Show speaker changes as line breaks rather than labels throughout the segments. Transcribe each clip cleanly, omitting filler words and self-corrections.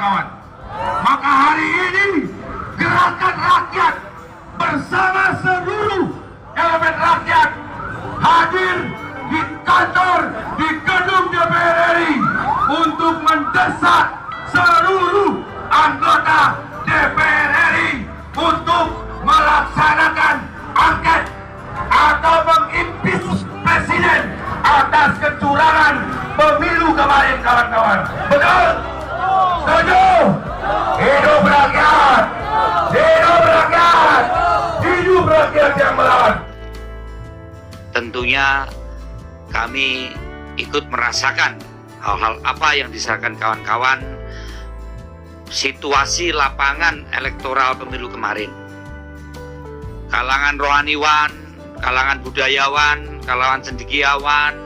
kawan-kawan. Maka hari ini gerakan rakyat bersama seluruh elemen rakyat hadir di kantor, di gedung DPR RI untuk mendesak seluruh anggota DPR RI untuk melaksanakan angket atau mengimpeach presiden atas kecurangan pemilu kemarin, kawan-kawan. Betul? Setuju? Hidup rakyat! Hidup rakyat! Hidup rakyat yang melawan!
Tentunya kami ikut merasakan hal-hal apa yang disampaikan kawan-kawan situasi lapangan elektoral pemilu kemarin. Kalangan rohaniwan, kalangan budayawan, kalangan cendekiawan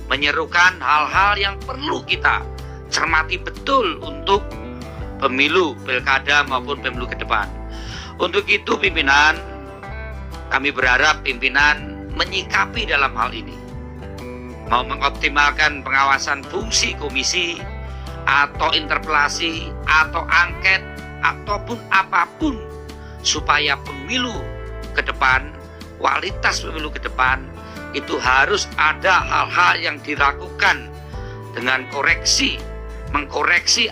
menyerukan hal-hal yang perlu kita cermati betul untuk pemilu, pilkada maupun pemilu ke depan. Untuk itu pimpinan, kami berharap pimpinan menyikapi dalam hal ini, mau mengoptimalkan pengawasan fungsi komisi atau interpelasi atau angket ataupun apapun supaya pemilu ke depan, kualitas pemilu ke depan itu harus ada hal-hal yang dilakukan dengan mengkoreksi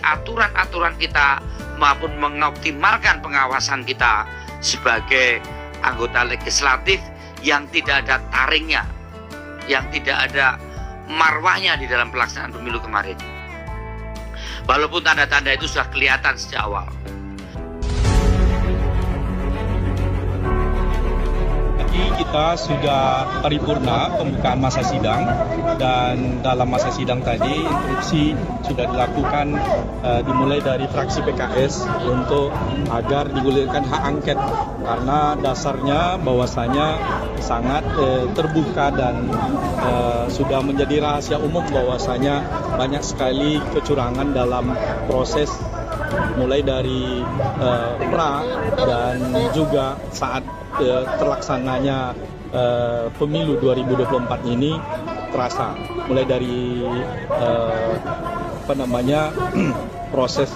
aturan-aturan kita maupun mengoptimalkan pengawasan kita sebagai anggota legislatif yang tidak ada taringnya, yang tidak ada marwahnya di dalam pelaksanaan pemilu kemarin. Walaupun tanda-tanda itu sudah kelihatan sejak awal.
Kita sudah paripurna pembukaan masa sidang, dan dalam masa sidang tadi instruksi sudah dilakukan dimulai dari fraksi PKS untuk agar digulirkan hak angket, karena dasarnya bahwasanya sangat terbuka dan sudah menjadi rahasia umum bahwasanya banyak sekali kecurangan dalam proses mulai dari pra dan juga saat terlaksananya pemilu 2024 ini terasa, mulai dari proses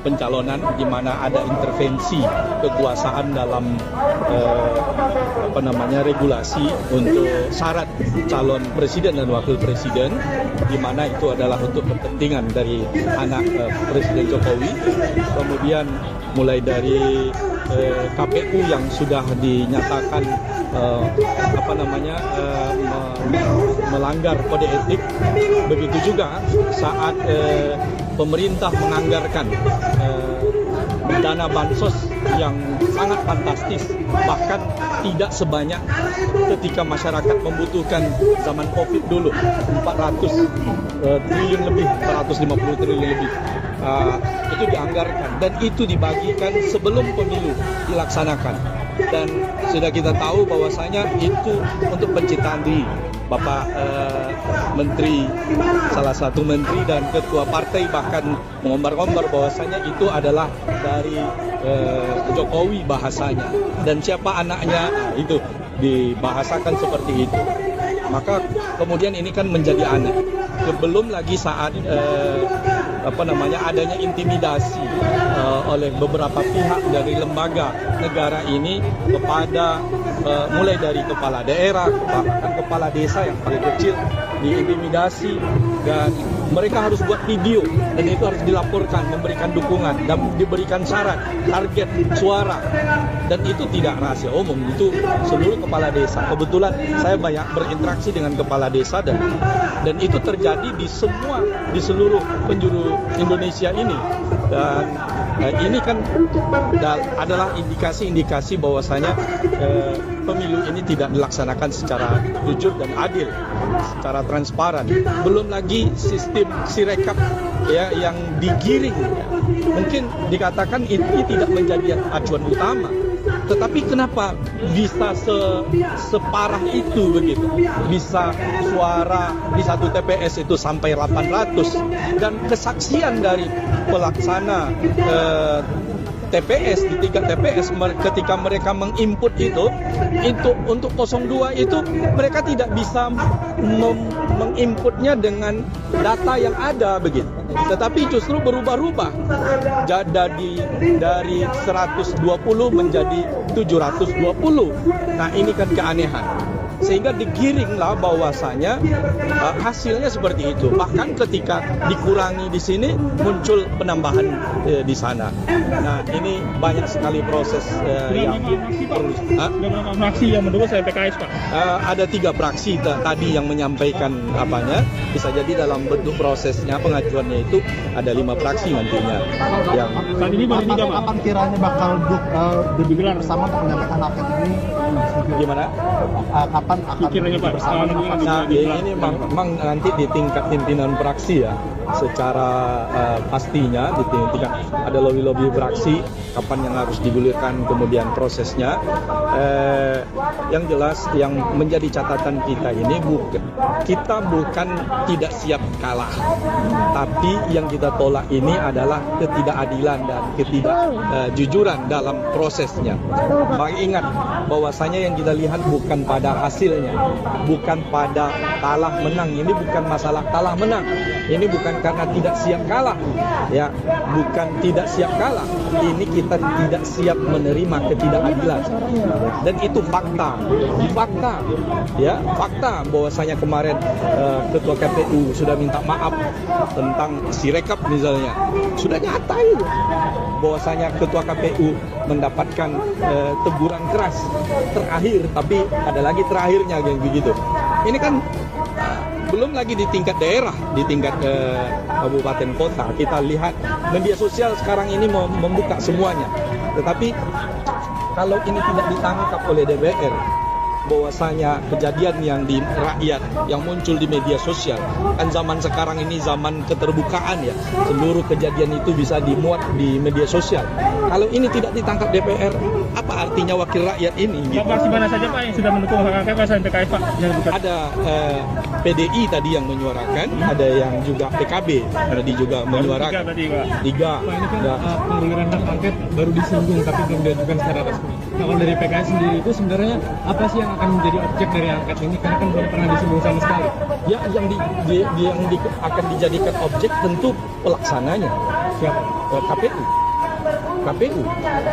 pencalonan di mana ada intervensi kekuasaan dalam regulasi untuk syarat calon presiden dan wakil presiden, di mana itu adalah untuk kepentingan dari anak Presiden Jokowi. Kemudian mulai dari KPU yang sudah dinyatakan melanggar kode etik, begitu juga saat pemerintah menganggarkan dana bansos yang sangat fantastis, bahkan tidak sebanyak ketika masyarakat membutuhkan zaman COVID dulu, 400 triliun lebih, 450 triliun lebih. Itu dianggarkan dan itu dibagikan sebelum pemilu dilaksanakan, dan sudah kita tahu bahwasanya itu untuk pencitraan diri Bapak Menteri, salah satu menteri dan ketua partai bahkan mengombar-ombar bahwasanya itu adalah dari Jokowi bahasanya, dan siapa anaknya, itu dibahasakan seperti itu. Maka kemudian ini kan menjadi aneh. Belum lagi saat adanya intimidasi oleh beberapa pihak dari lembaga negara ini kepada mulai dari kepala daerah, bahkan kepala desa yang paling kecil diintimidasi, dan mereka harus buat video dan itu harus dilaporkan, memberikan dukungan dan diberikan syarat target suara, dan itu tidak rahasia umum, itu seluruh kepala desa. Kebetulan saya banyak berinteraksi dengan kepala desa dan itu terjadi di seluruh penjuru Indonesia ini, dan ini kan adalah indikasi bahwasanya pemilu ini tidak dilaksanakan secara jujur dan adil, secara transparan. Belum lagi sistem sirekap yang digiring, mungkin dikatakan ini tidak menjadi acuan utama. Tetapi kenapa bisa separah itu begitu? Bisa suara di satu TPS itu sampai 800, dan kesaksian dari pelaksana TPS, di tingkat TPS ketika mereka menginput itu untuk 02 itu mereka tidak bisa menginputnya dengan data yang ada begitu. Tetapi justru berubah-ubah. Dari 120 menjadi 720. Nah, ini kan keanehan. Sehingga digiringlah bahwasanya hasilnya seperti itu. Bahkan ketika dikurangi di sini muncul penambahan di sana. Nah, ini banyak sekali proses yang perlu.
Berapa fraksi yang mendukung saya PKS, Pak?
Ada 3 fraksi tadi yang menyampaikan apanya. Bisa jadi dalam bentuk prosesnya pengajuannya itu ada 5 fraksi nantinya. Yang
saat ini baru 3, Pak.
Kapan kiranya bakal digelar bersama untuk menyampaikan angket ini?
Gimana?
Kapan akan
Kiranya, Pak,
bersama?
Nah, ini memang nanti di tingkat pimpinan fraksi ya, secara pastinya di tingkat ada lobby fraksi kapan yang harus digulirkan, kemudian prosesnya. Yang jelas yang menjadi catatan kita ini kita bukan tidak siap kalah, tapi yang kita tolak ini adalah ketidakadilan dan ketidakjujuran dalam prosesnya. Ingat bahwasanya yang kita lihat bukan pada hasilnya, bukan pada kalah menang. Ini bukan masalah kalah menang. Ini bukan karena tidak siap kalah, ya, bukan tidak siap kalah. Ini kita tidak siap menerima ketidakadilan, dan itu fakta, ya, fakta bahwasanya kemarin ketua KPU sudah minta maaf tentang Sirekap misalnya, sudah nyata itu bahwasanya ketua KPU mendapatkan teguran keras terakhir, tapi ada lagi terakhirnya kayak begitu. Ini kan belum lagi di tingkat daerah, di tingkat kabupaten kota. Kita lihat media sosial sekarang ini membuka semuanya. Tetapi kalau ini tidak ditangkap oleh DPR, bahwasanya kejadian yang di rakyat yang muncul di media sosial, kan zaman sekarang ini zaman keterbukaan ya, seluruh kejadian itu bisa dimuat di media sosial. Kalau ini tidak ditangkap DPR, apa artinya wakil rakyat ini?
Gitu. Fraksi mana saja, Pak, yang sudah mendukung hak angket selain PKS, Pak?
Ada PDI tadi yang menyuarakan, ada yang juga PKB tadi juga menyuarakan. 3.
Pak, ini kan pengguliran hak angket baru disinggung tapi belum diajukan secara resmi. Nah, kalau dari PKS sendiri itu sebenarnya apa sih yang akan menjadi objek dari angket ini, karena kan belum pernah disinggung sama sekali?
Ya, yang akan dijadikan objek tentu pelaksananya.
Siapa?
KPU.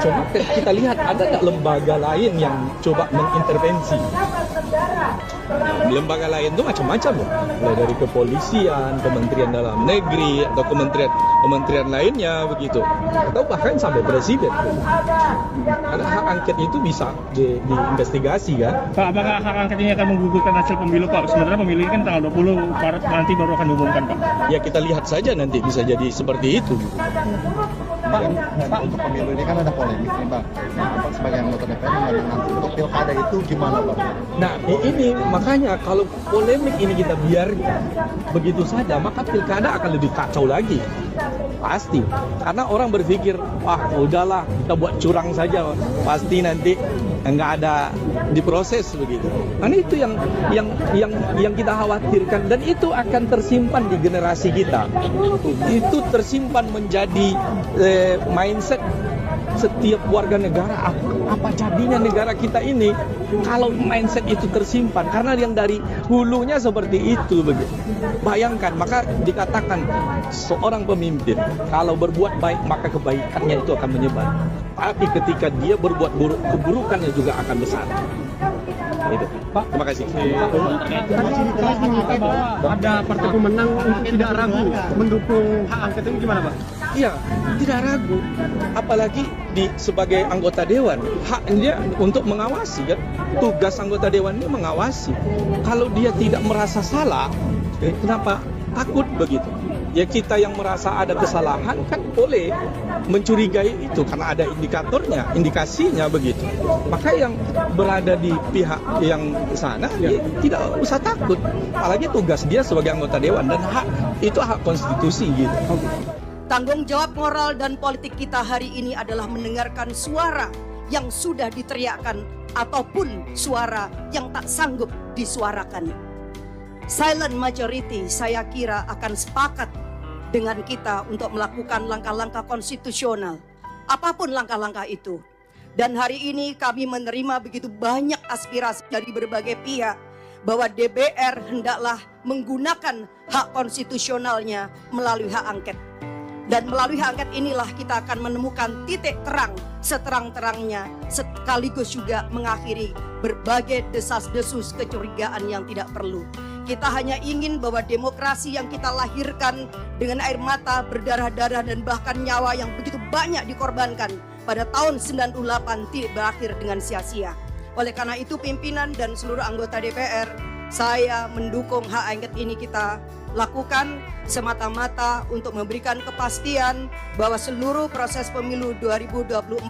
Cuma kita lihat ada tak lembaga lain yang coba mengintervensi. Lembaga lain itu macam-macam loh, mulai dari kepolisian, Kementerian Dalam Negeri, atau kementerian lainnya begitu, atau bahkan sampai presiden. Karena hak angket itu bisa diinvestigasi kan.
Pak, apakah hak angket ini akan menggugurkan hasil pemilu, Pak? Sebenarnya pemilu ini kan tanggal 20 Maret nanti baru akan diumumkan, Pak.
Ya, kita lihat saja nanti, bisa jadi seperti itu.
Pak, untuk pemilu ini kan ada polemik nih, Bang. Bapak sebagai anggota DPR nanti untuk pilkada itu gimana, Bang?
Nah, ini makanya kalau polemik ini kita biarkan begitu saja, maka pilkada akan lebih kacau lagi. Pasti. Karena orang berpikir, udahlah kita buat curang saja, pasti nanti nggak ada diproses begitu. Nah, itu yang kita khawatirkan, dan itu akan tersimpan di generasi kita. Itu tersimpan menjadi mindset setiap warga negara. Apa jadinya negara kita ini kalau mindset itu tersimpan, karena yang dari hulunya seperti itu begitu. Bayangkan, maka dikatakan seorang pemimpin kalau berbuat baik maka kebaikannya itu akan menyebar, tapi ketika dia berbuat buruk, keburukannya juga akan besar. Itu. Pak, terima kasih.
Kelas meminta bahwa ada partai pemenang untuk tidak ragu mendukung hak angket ini, gimana, Pak?
Iya, tidak ragu. Apalagi sebagai anggota dewan, haknya untuk mengawasi kan. Tugas anggota dewan ini mengawasi. Kalau dia tidak merasa salah, kenapa takut begitu? Ya, kita yang merasa ada kesalahan kan boleh mencurigai itu karena ada indikatornya, indikasinya begitu. Maka yang berada di pihak yang sana ya, tidak usah takut. Apalagi tugas dia sebagai anggota dewan, dan hak itu hak konstitusi gitu.
Tanggung jawab moral dan politik kita hari ini adalah mendengarkan suara yang sudah diteriakkan ataupun suara yang tak sanggup disuarakan. Silent majority saya kira akan sepakat dengan kita untuk melakukan langkah-langkah konstitusional apapun langkah-langkah itu. Dan hari ini kami menerima begitu banyak aspirasi dari berbagai pihak bahwa DPR hendaklah menggunakan hak konstitusionalnya melalui hak angket. Dan melalui hak angket inilah kita akan menemukan titik terang seterang-terangnya, sekaligus juga mengakhiri berbagai desas-desus kecurigaan yang tidak perlu. Kita hanya ingin bahwa demokrasi yang kita lahirkan dengan air mata, berdarah-darah, dan bahkan nyawa yang begitu banyak dikorbankan pada tahun 98 tidak berakhir dengan sia-sia. Oleh karena itu pimpinan dan seluruh anggota DPR, saya mendukung hak angket ini kita lakukan semata-mata untuk memberikan kepastian bahwa seluruh proses pemilu 2024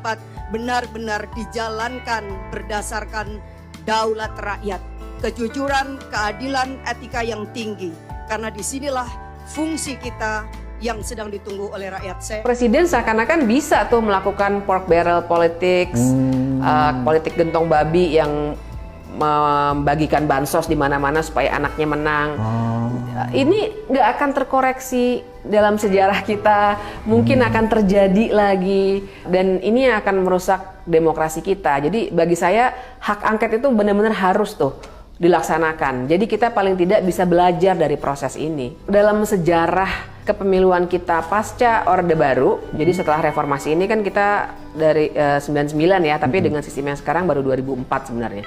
benar-benar dijalankan berdasarkan daulat rakyat, kejujuran, keadilan, etika yang tinggi. Karena disinilah fungsi kita yang sedang ditunggu oleh rakyat.
Presiden seakan-akan bisa tuh melakukan pork barrel politics, politik gentong babi yang membagikan bansos di mana-mana supaya anaknya menang. Ini nggak akan terkoreksi dalam sejarah kita, mungkin akan terjadi lagi, dan ini akan merusak demokrasi kita. Jadi bagi saya hak angket itu benar-benar harus tuh dilaksanakan. Jadi kita paling tidak bisa belajar dari proses ini. Dalam sejarah kepemiluan kita pasca Orde Baru, jadi setelah reformasi ini kan kita dari 99 ya, tapi dengan sistem yang sekarang baru 2004 sebenarnya.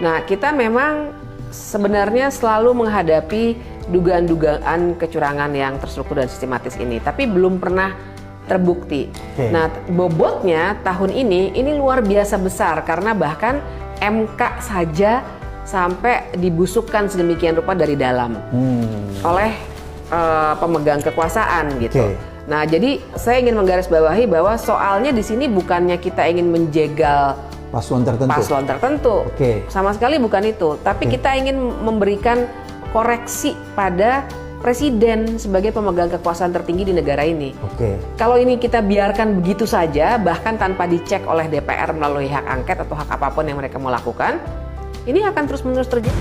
Nah, kita memang sebenarnya selalu menghadapi dugaan-dugaan kecurangan yang terstruktur dan sistematis ini, tapi belum pernah terbukti. Nah, bobotnya tahun ini luar biasa besar karena bahkan MK saja sampai dibusukkan sedemikian rupa dari dalam oleh pemegang kekuasaan gitu. Nah, jadi saya ingin menggarisbawahi bahwa soalnya di sini bukannya kita ingin menjegal paslon tertentu. Sama sekali bukan itu. Tapi kita ingin memberikan koreksi pada presiden sebagai pemegang kekuasaan tertinggi di negara ini. Kalau ini kita biarkan begitu saja, bahkan tanpa dicek oleh DPR melalui hak angket atau hak apapun yang mereka mau lakukan, ini akan terus-menerus terjadi.